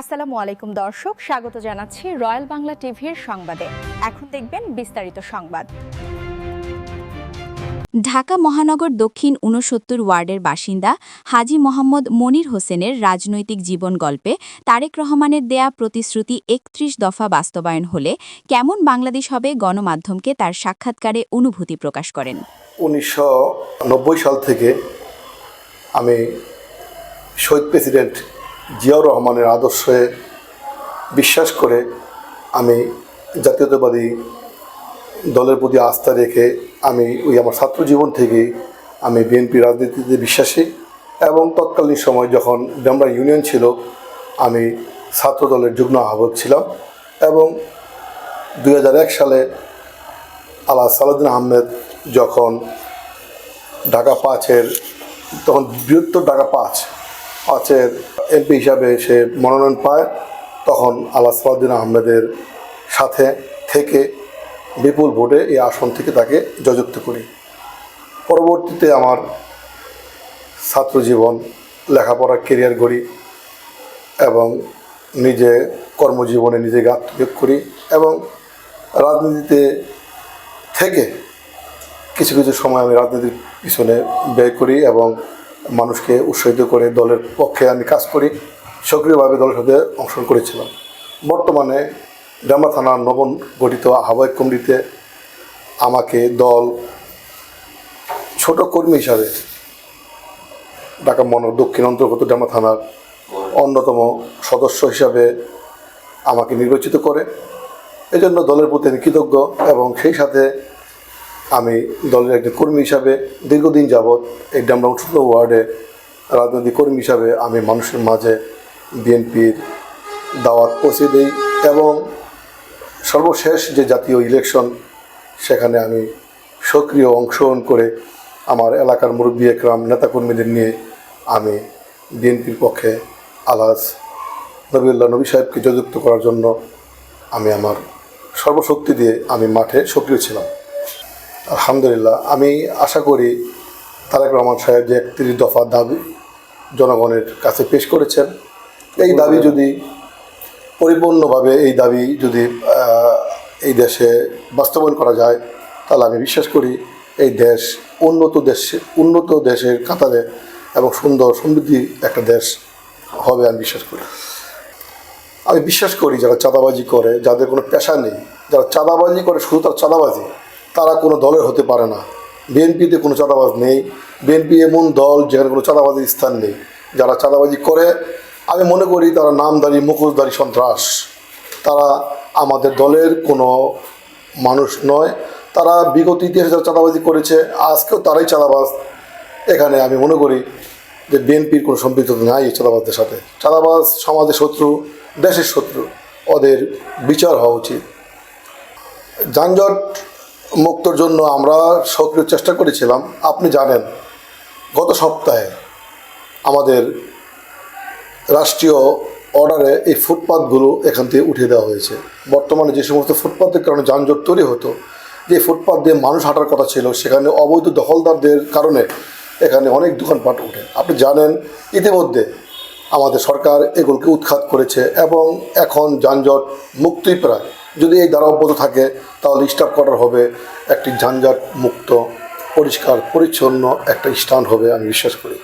আসসালামু আলাইকুম দর্শক, স্বাগত জানাচ্ছি রয়্যাল বাংলা টিভির সংবাদে। এখন দেখবেন বিস্তারিত সংবাদ। ঢাকা মহানগর দক্ষিণ ৬৯ ওয়ার্ডের বাসিন্দা হাজী মোহাম্মদ মনির হোসেনের রাজনৈতিক জীবন গল্পে তারেক রহমানের দেয়া প্রতিশ্রুতি ৩১ দফা বাস্তবায়ন হলে কেমন বাংলাদেশ হবে গণমাধ্যমকে তার সাক্ষাৎকারে অনুভূতি প্রকাশ করেন। ১৯৯০ সাল থেকে আমি শহীদ প্রেসিডেন্ট জিয়াউর রহমানের আদর্শে বিশ্বাস করে আমি জাতীয়তাবাদী দলের প্রতি আস্থা রেখে আমি আমার ছাত্র জীবন থেকেই আমি বিএনপি রাজনীতিতে বিশ্বাসী এবং তৎকালীন সময় যখন ডেমরা ইউনিয়ন ছিল আমি ছাত্র দলের যুগ্ম আহ্বায়ক ছিলাম এবং ২০০১ সালে আল্লাহ সালাউদ্দিন আহমেদ যখন ঢাকা ৫-এর তখন বৃহত্তর ঢাকা ৫-এর এমপি হিসাবে সে মনোনয়ন পায়, তখন আল্লাহ সালাউদ্দিন আহমেদের সাথে থেকে বিপুল ভোটে এই আসন থেকে তাকে জয়যুক্ত করি। পরবর্তীতে আমার ছাত্র জীবন, লেখাপড়ার কেরিয়ার গড়ি এবং নিজে কর্মজীবনে নিজেকে আত্মনিয়োগ করি এবং রাজনীতিতে থেকে কিছু কিছু সময় আমি রাজনীতির পিছনে ব্যয় করি এবং মানুষকে উৎসাহিত করে দলের পক্ষে আমি কাজ করি, সক্রিয়ভাবে দলের সাথে অংশগ্রহণ করেছিলাম। বর্তমানে ডেমরা থানার নবন গঠিত আহ্বায়ক কমিটিতে আমাকে দল ছোট কর্মী হিসাবে ঢাকা মহানগর দক্ষিণ অন্তর্গত ডেমরা থানার অন্যতম সদস্য হিসাবে আমাকে নির্বাচিত করে। এজন্য দলের প্রতি আমি কৃতজ্ঞ এবং সেই সাথে আমি দলের একজন কর্মী হিসাবে দীর্ঘদিন যাবৎ এই ডেমরা ৬৯ ওয়ার্ডে রাজনৈতিক কর্মী হিসাবে আমি মানুষের মাঝে বিএনপির দাওয়াত পৌঁছে দিই এবং সর্বশেষ যে জাতীয় ইলেকশন সেখানে আমি সক্রিয় অংশগ্রহণ করে আমার এলাকার মুরব্বী একরাম নেতাকর্মীদের নিয়ে আমি বিএনপির পক্ষে আলহাজ নবীউল্লাহ নবী সাহেবকে জয়যুক্ত করার জন্য আমি আমার সর্বশক্তি দিয়ে আমি মাঠে সক্রিয় ছিলাম। আলহামদুলিল্লাহ, আমি আশা করি তারেক রহমান সাহেব যে ৩১ দফা দাবি জনগণের কাছে পেশ করেছেন, এই দাবি যদি পরিপূর্ণভাবে এই দেশে বাস্তবায়ন করা যায় তাহলে আমি বিশ্বাস করি এই দেশ উন্নত দেশের কাতারে এবং সুন্দর সমৃদ্ধি একটা দেশ হবে। আমি বিশ্বাস করি যারা চাঁদাবাজি করে, যাদের কোনো পেশা নেই, যারা চাঁদাবাজি করে শুধু তার চাঁদাবাজি, তারা কোনো দলের হতে পারে না। বিএনপিতে কোনো চাঁদাবাজ নেই, বিএনপি এমন দল যেখানে কোনো চাঁদাবাজির স্থান নেই। যারা চাঁদাবাজি করে আমি মনে করি তারা নামধারী মুখোশধারী সন্ত্রাস, তারা আমাদের দলের কোনো মানুষ নয়। তারা বিগত ইতিহাসে যারা চাঁদাবাজি করেছে আজকেও তারাই চাঁদাবাজ। এখানে আমি মনে করি যে বিএনপির কোনো সম্পৃক্ততা নাই এই চাঁদাবাজদের সাথে। চাঁদাবাজ সমাজের শত্রু, দেশের শত্রু, ওদের বিচার হওয়া উচিত। যানজট মুক্তর জন্য আমরা সক্রিয় চেষ্টা করেছিলাম। আপনি জানেন গত সপ্তাহে আমাদের রাষ্ট্রীয় অর্ডারে এই ফুটপাথগুলো এখান থেকে উঠিয়ে দেওয়া হয়েছে। বর্তমানে যে সমস্ত ফুটপাথের কারণে যানজট তৈরি হতো, যে ফুটপাথ দিয়ে মানুষ হাঁটার কথা ছিল, সেখানে অবৈধ দখলদারদের কারণে এখানে অনেক দোকানপাট ওঠে। আপনি জানেন ইতিমধ্যে আমাদের সরকার এগুলোকে উৎখাত করেছে এবং এখন যানজট মুক্তই প্রায়। যদি এই ধারা অব্যাহত থাকে তাহলে স্টাফ কোয়ার্টার হবে একটি যানজট মুক্ত, পরিষ্কার পরিচ্ছন্ন একটা স্থান হবে আমি বিশ্বাস করি।